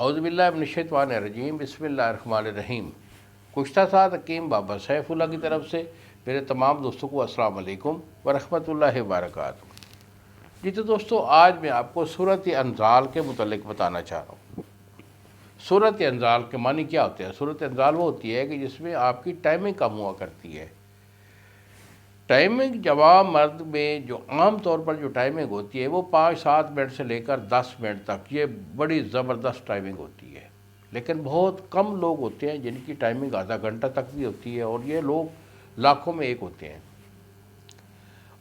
اعوذ باللہ من الشیطان الرجیم، بسم اللہ الرحمن الرحیم۔ گزشتہ ساتھ حکیم بابا سیف اللہ کی طرف سے میرے تمام دوستوں کو السلام علیکم ورحمۃ اللہ وبرکاتہ۔ جی تو دوستو، آج میں آپ کو سورۃ انزال کے متعلق بتانا چاہ رہا ہوں۔ سورۃ انزال کے معنی کیا ہوتے ہیں؟ سورۃ انزال وہ ہوتی ہے کہ جس میں آپ کی ٹائمنگ کم ہوا کرتی ہے۔ ٹائمنگ جوان مرد میں جو عام طور پر جو ٹائمنگ ہوتی ہے وہ 5-7 منٹ سے لے کر 10 منٹ تک، یہ بڑی زبردست ٹائمنگ ہوتی ہے۔ لیکن بہت کم لوگ ہوتے ہیں جن کی ٹائمنگ آدھا گھنٹہ تک بھی ہوتی ہے، اور یہ لوگ لاکھوں میں ایک ہوتے ہیں۔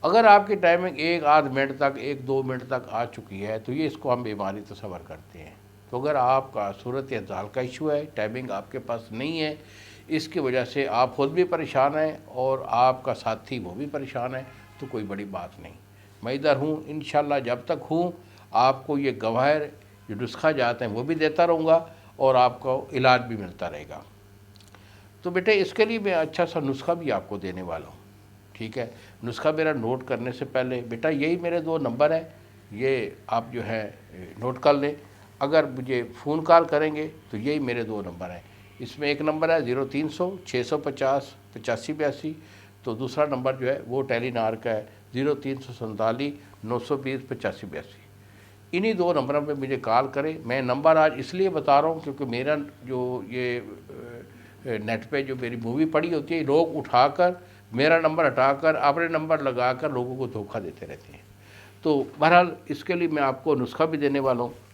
اگر آپ کی ٹائمنگ 1-8 منٹ تک، 1-2 منٹ تک آ چکی ہے تو یہ اس کو ہم بیماری تصور کرتے ہیں۔ تو اگر آپ کا سورۃ انزال کا ایشو ہے، ٹائمنگ آپ کے پاس نہیں ہے، اس کی وجہ سے آپ خود بھی پریشان ہیں اور آپ کا ساتھی وہ بھی پریشان ہے، تو کوئی بڑی بات نہیں، میں ادھر ہوں انشاءاللہ۔ جب تک ہوں آپ کو یہ گوہر جو نسخہ جاتے ہیں وہ بھی دیتا رہوں گا، اور آپ کو علاج بھی ملتا رہے گا۔ تو بیٹے اس کے لیے میں اچھا سا نسخہ بھی آپ کو دینے والا ہوں، ٹھیک ہے؟ نسخہ میرا نوٹ کرنے سے پہلے بیٹا یہی میرے 2 نمبر ہیں، یہ آپ جو ہے نوٹ کر لیں۔ اگر مجھے فون کال کریں گے تو یہی میرے 2 نمبر ہیں۔ اس میں ایک نمبر ہے 0300 650 8582، تو دوسرا نمبر جو ہے وہ ٹیلی نار کا ہے 0347 920 8582۔ انہی 2 نمبروں پہ مجھے کال کریں۔ میں نمبر آج اس لیے بتا رہا ہوں کیونکہ میرا جو یہ نیٹ پہ جو میری مووی پڑی ہوتی ہے، لوگ اٹھا کر میرا نمبر ہٹا کر اپنے نمبر لگا کر لوگوں کو دھوکہ دیتے رہتے ہیں۔ تو بہرحال اس کے لیے میں آپ کو نسخہ بھی دینے والا ہوں۔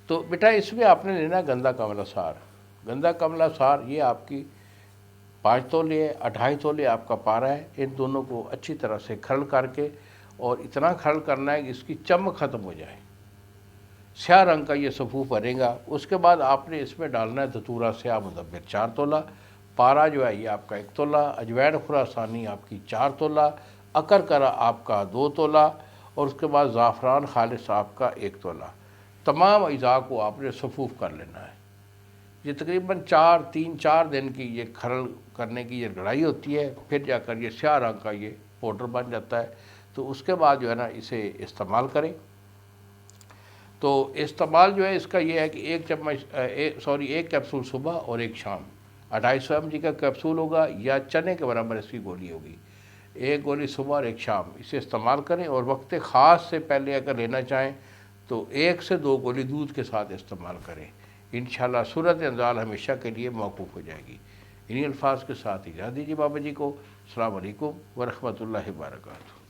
تو بیٹا اس میں آپ نے لینا گندا کملا سار۔ گندا کملا سار یہ آپ کی 5 تولے ہے، 2.5 تولے آپ کا پارا ہے۔ ان دونوں کو اچھی طرح سے کھرل کر کے، اور اتنا کھرل کرنا ہے کہ اس کی چمک ختم ہو جائے، سیاہ رنگ کا یہ صفوف بنے گا۔ اس کے بعد آپ نے اس میں ڈالنا ہے دھتورا سیاہ مدبر 4 تولہ، پارا جو ہے یہ آپ کا 1 تولہ، اجوائن خراسانی آپ کی 4 تولہ، اکر کرا آپ کا 2 تولہ، اور اس کے بعد زعفران خالص آپ کا 1 تولہ۔ تمام اجزاء کو آپ نے صفوف کر لینا ہے۔ یہ تقریباً 3-4 دن کی یہ کھرل کرنے کی یہ لڑائی ہوتی ہے، پھر جا کر یہ سیاہ رنگ کا یہ پاؤڈر بن جاتا ہے۔ تو اس کے بعد جو ہے نا اسے استعمال کریں۔ تو استعمال جو ہے اس کا یہ ہے کہ 1 کیپسول صبح اور 1 شام، 250 mg کا کیپسول ہوگا یا چنے کے برابر اس کی گولی ہوگی۔ 1 گولی صبح اور 1 شام اسے استعمال کریں، اور وقت خاص سے پہلے اگر لینا چاہیں تو 1 سے 2 گولی دودھ کے ساتھ استعمال کریں۔ انشاءاللہ سورۃ انزال ہمیشہ کے لیے موقوف ہو جائے گی۔ انہی الفاظ کے ساتھ اجازت دیجیے بابا جی کو۔ السلام علیکم ورحمۃ اللہ وبرکاتہ۔